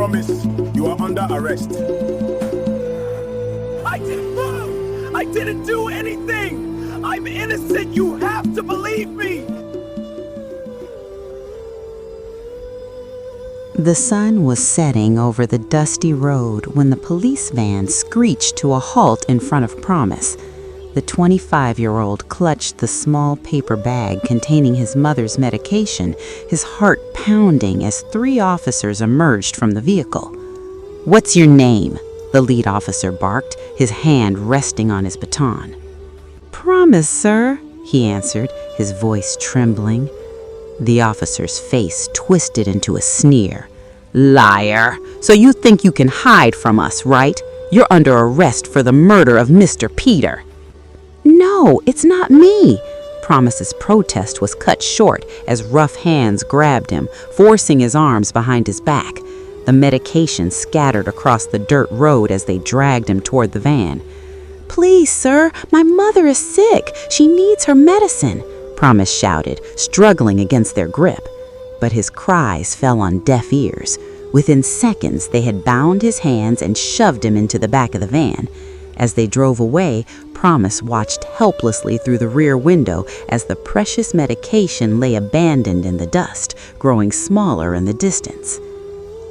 Promise, you are under arrest. I didn't move! I didn't do anything! I'm innocent! You have to believe me! The sun was setting over the dusty road when the police van screeched to a halt in front of Promise. The 25-year-old clutched the small paper bag containing his mother's medication, his heart pounding as 3 officers emerged from the vehicle. "What's your name?" the lead officer barked, his hand resting on his baton. "Promise, sir," he answered, his voice trembling. The officer's face twisted into a sneer. "Liar! So you think you can hide from us, right? You're under arrest for the murder of Mr. Peter." "No, it's not me." Promise's protest was cut short as rough hands grabbed him, forcing his arms behind his back. The medication scattered across the dirt road as they dragged him toward the van. "Please, sir, my mother is sick. She needs her medicine," Promise shouted, struggling against their grip. But his cries fell on deaf ears. Within seconds, they had bound his hands and shoved him into the back of the van. As they drove away, Promise watched helplessly through the rear window as the precious medication lay abandoned in the dust, growing smaller in the distance.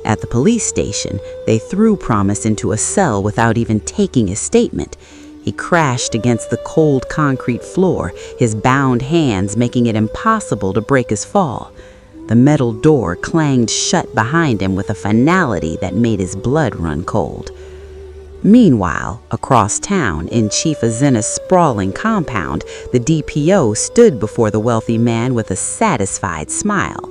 At the police station, they threw Promise into a cell without even taking his statement. He crashed against the cold concrete floor, his bound hands making it impossible to break his fall. The metal door clanged shut behind him with a finality that made his blood run cold. Meanwhile, across town, in Chief Azena's sprawling compound, the DPO stood before the wealthy man with a satisfied smile.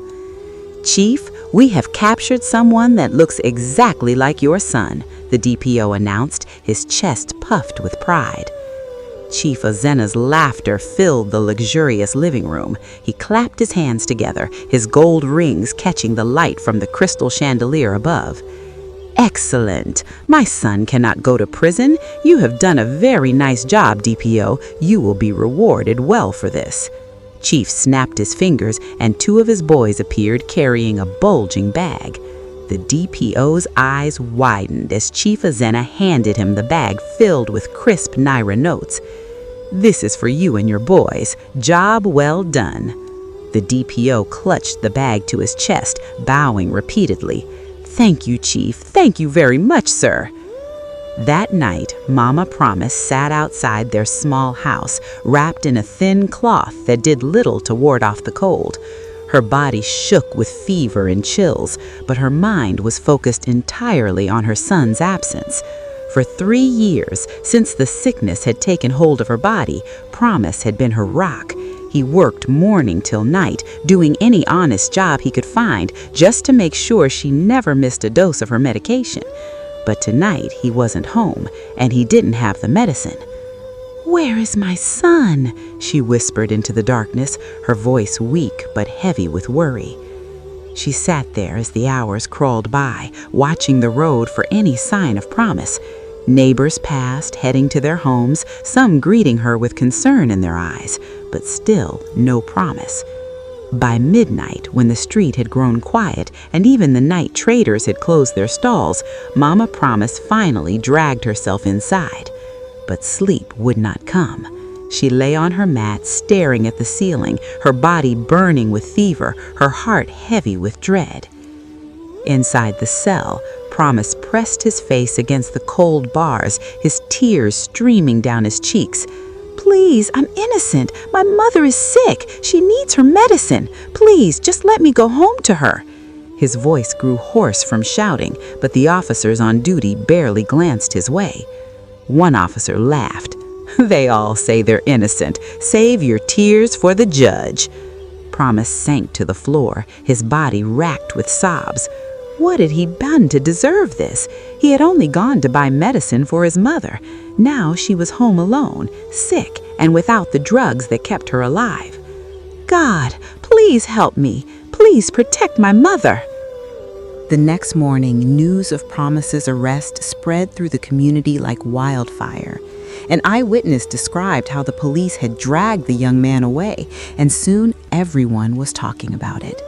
"Chief, we have captured someone that looks exactly like your son," the DPO announced, his chest puffed with pride. Chief Azena's laughter filled the luxurious living room. He clapped his hands together, his gold rings catching the light from the crystal chandelier above. "Excellent! My son cannot go to prison. You have done a very nice job, DPO. You will be rewarded well for this." Chief snapped his fingers, and 2 of his boys appeared carrying a bulging bag. The DPO's eyes widened as Chief Azena handed him the bag filled with crisp Naira notes. "This is for you and your boys. Job well done." The DPO clutched the bag to his chest, bowing repeatedly. "Thank you, Chief. Thank you very much, sir." That night, Mama Promise sat outside their small house, wrapped in a thin cloth that did little to ward off the cold. Her body shook with fever and chills, but her mind was focused entirely on her son's absence. For 3 years, since the sickness had taken hold of her body, Promise had been her rock. He worked morning till night, doing any honest job he could find, just to make sure she never missed a dose of her medication. But tonight he wasn't home, and he didn't have the medicine. "Where is my son?" she whispered into the darkness, her voice weak but heavy with worry. She sat there as the hours crawled by, watching the road for any sign of Promise. Neighbors passed, heading to their homes, some greeting her with concern in their eyes, but still no Promise. By midnight, when the street had grown quiet and even the night traders had closed their stalls, Mama Promise finally dragged herself inside. But sleep would not come. She lay on her mat, staring at the ceiling, her body burning with fever, her heart heavy with dread. Inside the cell, Promise pressed his face against the cold bars, his tears streaming down his cheeks. "Please, I'm innocent. My mother is sick. She needs her medicine. Please, just let me go home to her." His voice grew hoarse from shouting, but the officers on duty barely glanced his way. One officer laughed. "They all say they're innocent. Save your tears for the judge." Promise sank to the floor, his body racked with sobs. What had he done to deserve this? He had only gone to buy medicine for his mother. Now she was home alone, sick, and without the drugs that kept her alive. "God, please help me. Please protect my mother." The next morning, news of Promise's arrest spread through the community like wildfire. An eyewitness described how the police had dragged the young man away, and soon everyone was talking about it.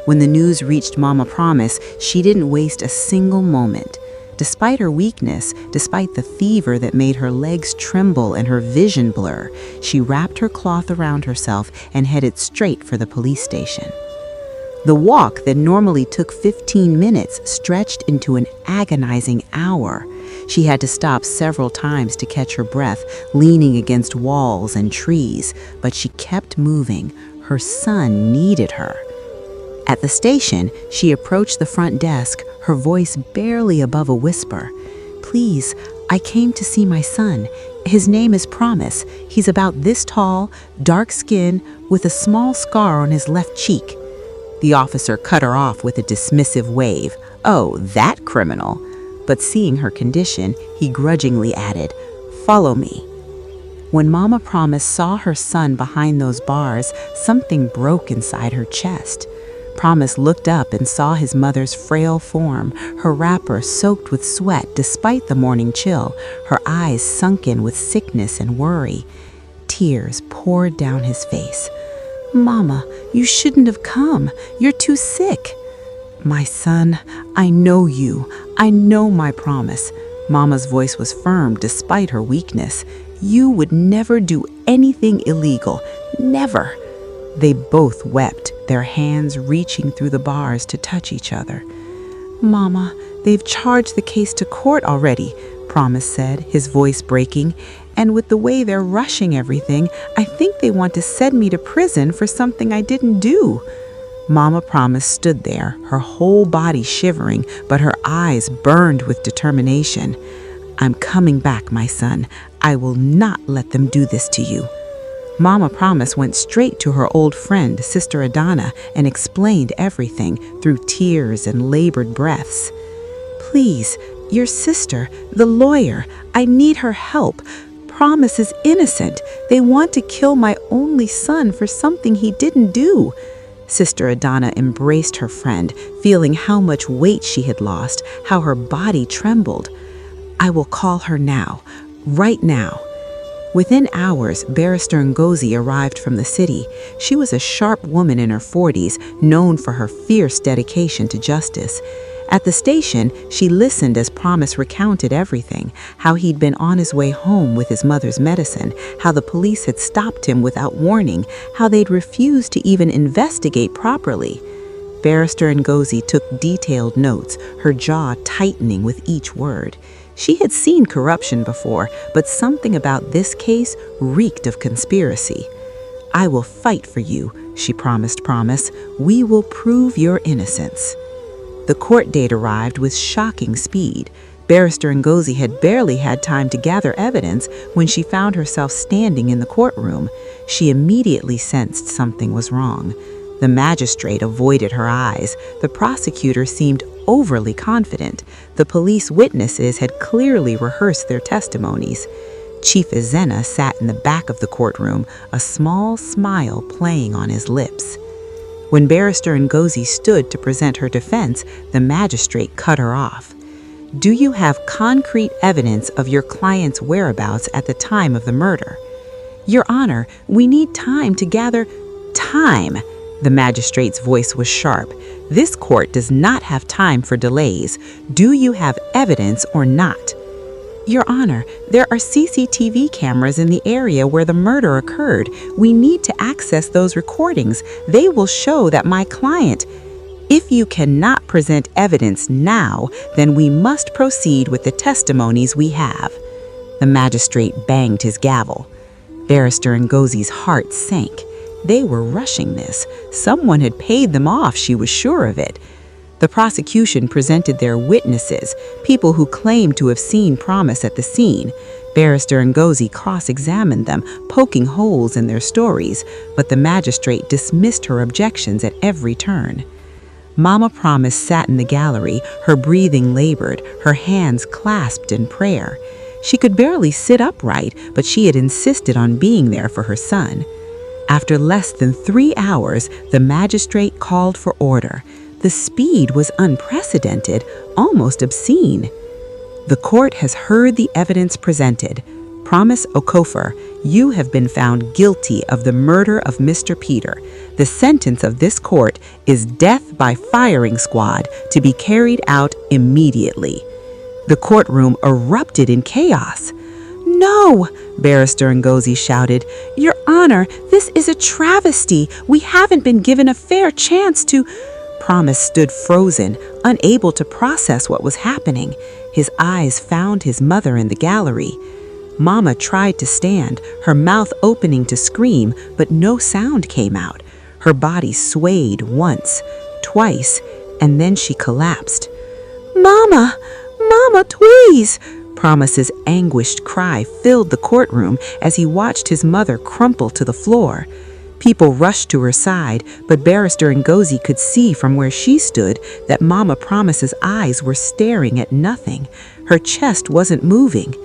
When the news reached Mama Promise, she didn't waste a single moment. Despite her weakness, despite the fever that made her legs tremble and her vision blur, she wrapped her cloth around herself and headed straight for the police station. The walk that normally took 15 minutes stretched into an agonizing hour. She had to stop several times to catch her breath, leaning against walls and trees, but she kept moving. Her son needed her. At the station, she approached the front desk, her voice barely above a whisper. "Please, I came to see my son. His name is Promise. He's about this tall, dark skin, with a small scar on his left cheek." The officer cut her off with a dismissive wave. "Oh, that criminal." But seeing her condition, he grudgingly added, "Follow me." When Mama Promise saw her son behind those bars, something broke inside her chest. Promise looked up and saw his mother's frail form, her wrapper soaked with sweat despite the morning chill, her eyes sunken with sickness and worry. Tears poured down his face. "Mama, you shouldn't have come. You're too sick." "My son, I know you. I know my Promise." Mama's voice was firm despite her weakness. "You would never do anything illegal. Never." They both wept, their hands reaching through the bars to touch each other. "Mama, they've charged the case to court already," Promise said, his voice breaking. "And with the way they're rushing everything, I think they want to send me to prison for something I didn't do." Mama Promise stood there, her whole body shivering, but her eyes burned with determination. "I'm coming back, my son. I will not let them do this to you." Mama Promise went straight to her old friend, Sister Adana, and explained everything through tears and labored breaths. "Please, your sister, the lawyer, I need her help. Promise is innocent. They want to kill my only son for something he didn't do." Sister Adana embraced her friend, feeling how much weight she had lost, how her body trembled. "I will call her now, right now." Within hours, Barrister Ngozi arrived from the city. She was a sharp woman in her 40s, known for her fierce dedication to justice. At the station, she listened as Promise recounted everything, how he'd been on his way home with his mother's medicine, how the police had stopped him without warning, how they'd refused to even investigate properly. Barrister Ngozi took detailed notes, her jaw tightening with each word. She had seen corruption before, but something about this case reeked of conspiracy. "I will fight for you," she promised Promise. "We will prove your innocence." The court date arrived with shocking speed. Barrister Ngozi had barely had time to gather evidence when she found herself standing in the courtroom. She immediately sensed something was wrong. The magistrate avoided her eyes. The prosecutor seemed overly confident. The police witnesses had clearly rehearsed their testimonies. Chief Izena sat in the back of the courtroom, a small smile playing on his lips. When Barrister Ngozi stood to present her defense, the magistrate cut her off. "Do you have concrete evidence of your client's whereabouts at the time of the murder?" "Your Honor, we need time to gather—" "Time!" The magistrate's voice was sharp. "This court does not have time for delays. Do you have evidence or not?" "Your Honor, there are CCTV cameras in the area where the murder occurred. We need to access those recordings. They will show that my client—" "If you cannot present evidence now, then we must proceed with the testimonies we have." The magistrate banged his gavel. Barrister Ngozi's heart sank. They were rushing this. Someone had paid them off, she was sure of it. The prosecution presented their witnesses, people who claimed to have seen Promise at the scene. Barrister Ngozi cross-examined them, poking holes in their stories, but the magistrate dismissed her objections at every turn. Mama Promise sat in the gallery, her breathing labored, her hands clasped in prayer. She could barely sit upright, but she had insisted on being there for her son. After less than 3 hours, the magistrate called for order. The speed was unprecedented, almost obscene. "The court has heard the evidence presented. Promise Okofer, you have been found guilty of the murder of Mr. Peter. The sentence of this court is death by firing squad to be carried out immediately." The courtroom erupted in chaos. "No!" Barrister Ngozi shouted. "Your Honor, this is a travesty. We haven't been given a fair chance to—" Promise stood frozen, unable to process what was happening. His eyes found his mother in the gallery. Mama tried to stand, her mouth opening to scream, but no sound came out. Her body swayed once, twice, and then she collapsed. "Mama! Mama, please!" Promise's anguished cry filled the courtroom as he watched his mother crumple to the floor. People rushed to her side, but Barrister Ngozi could see from where she stood that Mama Promise's eyes were staring at nothing. Her chest wasn't moving.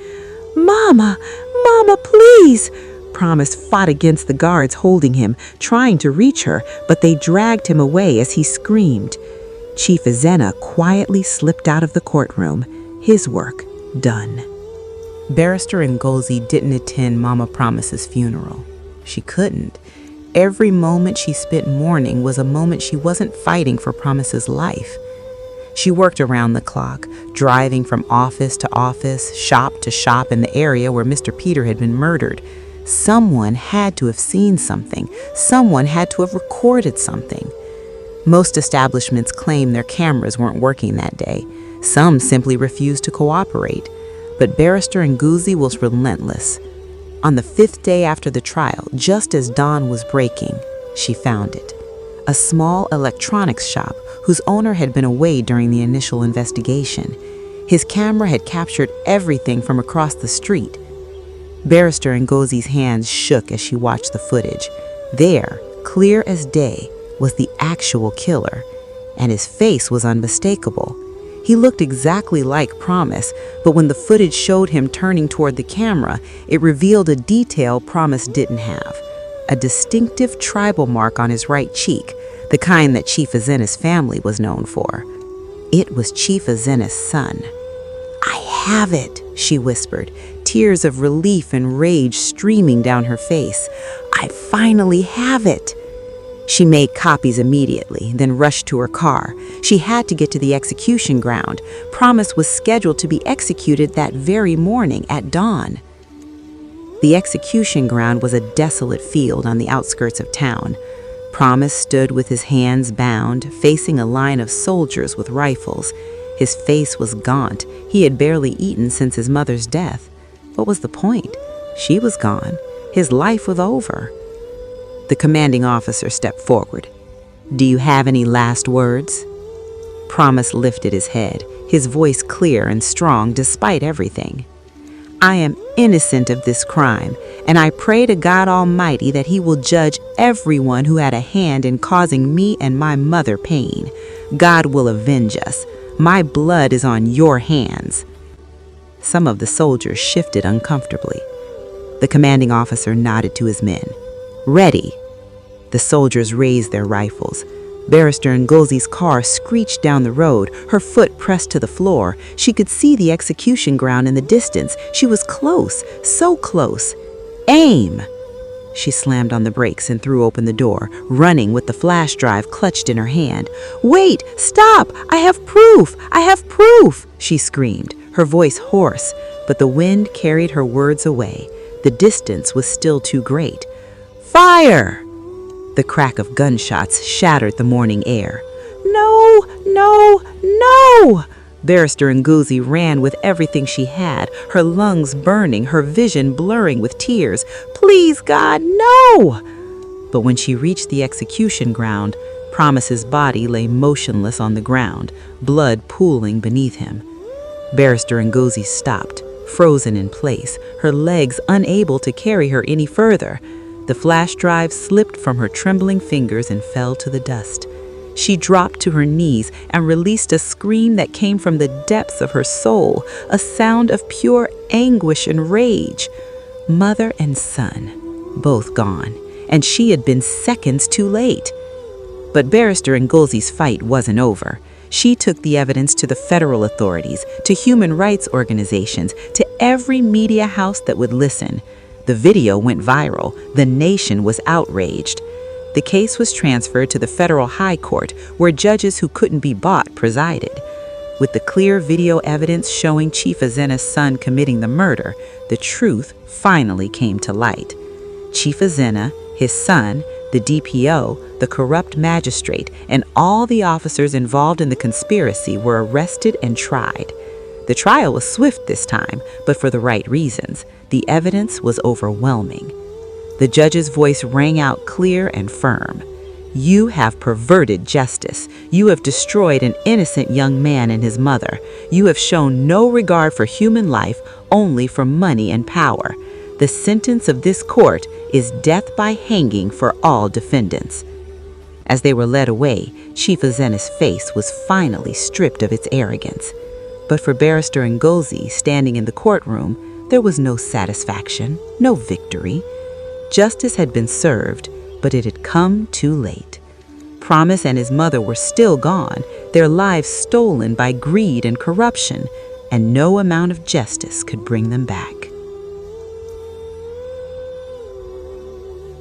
"Mama! Mama, please!" Promise fought against the guards holding him, trying to reach her, but they dragged him away as he screamed. Chief Azena quietly slipped out of the courtroom, his work done. Barrister Ngozi didn't attend Mama Promise's funeral. She couldn't. Every moment she spent mourning was a moment she wasn't fighting for Promise's life. She worked around the clock, driving from office to office, shop to shop in the area where Mr. Peter had been murdered. Someone had to have seen something. Someone had to have recorded something. Most establishments claimed their cameras weren't working that day. Some simply refused to cooperate. But Barrister Ngozi was relentless. On the 5th day after the trial, just as dawn was breaking, she found it. A small electronics shop whose owner had been away during the initial investigation. His camera had captured everything from across the street. Barrister Ngozi's hands shook as she watched the footage. There, clear as day, was the actual killer, and his face was unmistakable. He looked exactly like Promise, but when the footage showed him turning toward the camera, it revealed a detail Promise didn't have. A distinctive tribal mark on his right cheek, the kind that Chief Azena's family was known for. It was Chief Azena's son. "I have it," she whispered, tears of relief and rage streaming down her face. "I finally have it." She made copies immediately, then rushed to her car. She had to get to the execution ground. Promise was scheduled to be executed that very morning at dawn. The execution ground was a desolate field on the outskirts of town. Promise stood with his hands bound, facing a line of soldiers with rifles. His face was gaunt. He had barely eaten since his mother's death. What was the point? She was gone. His life was over. The commanding officer stepped forward. "Do you have any last words?" Promise lifted his head, his voice clear and strong despite everything. "I am innocent of this crime, and I pray to God Almighty that He will judge everyone who had a hand in causing me and my mother pain. God will avenge us. My blood is on your hands." Some of the soldiers shifted uncomfortably. The commanding officer nodded to his men. "Ready." The soldiers raised their rifles. Barrister Ngozi's car screeched down the road, her foot pressed to the floor. She could see the execution ground in the distance. She was close, so close. "Aim!" She slammed on the brakes and threw open the door, running with the flash drive clutched in her hand. "Wait! Stop! I have proof! I have proof!" she screamed, her voice hoarse, but the wind carried her words away. The distance was still too great. "Fire!" The crack of gunshots shattered the morning air. "No! No! No!" Barrister Ngozi ran with everything she had, her lungs burning, her vision blurring with tears. "Please, God, no!" But when she reached the execution ground, Promise's body lay motionless on the ground, blood pooling beneath him. Barrister Ngozi stopped, frozen in place, her legs unable to carry her any further. The flash drive slipped from her trembling fingers and fell to the dust. She dropped to her knees and released a scream that came from the depths of her soul, a sound of pure anguish and rage. Mother and son, both gone, and she had been seconds too late. But Barrister Ngozi's fight wasn't over. She took the evidence to the federal authorities, to human rights organizations, to every media house that would listen. The video went viral. The nation was outraged. The case was transferred to the federal high court, where judges who couldn't be bought presided. With the clear video evidence showing Chief Azena's son committing the murder, the truth finally came to light. Chief Azena, his son, the DPO, the corrupt magistrate, and all the officers involved in the conspiracy were arrested and tried. The trial was swift this time, but for the right reasons. The evidence was overwhelming. The judge's voice rang out clear and firm. You have perverted justice. You have destroyed an innocent young man and his mother. You have shown no regard for human life, only for money and power. The sentence of this court is death by hanging for all defendants. As they were led away, Chief Azena's face was finally stripped of its arrogance. But for Barrister Ngozi, standing in the courtroom, there was no satisfaction, no victory. Justice had been served, but it had come too late. Promise and his mother were still gone, their lives stolen by greed and corruption, and no amount of justice could bring them back.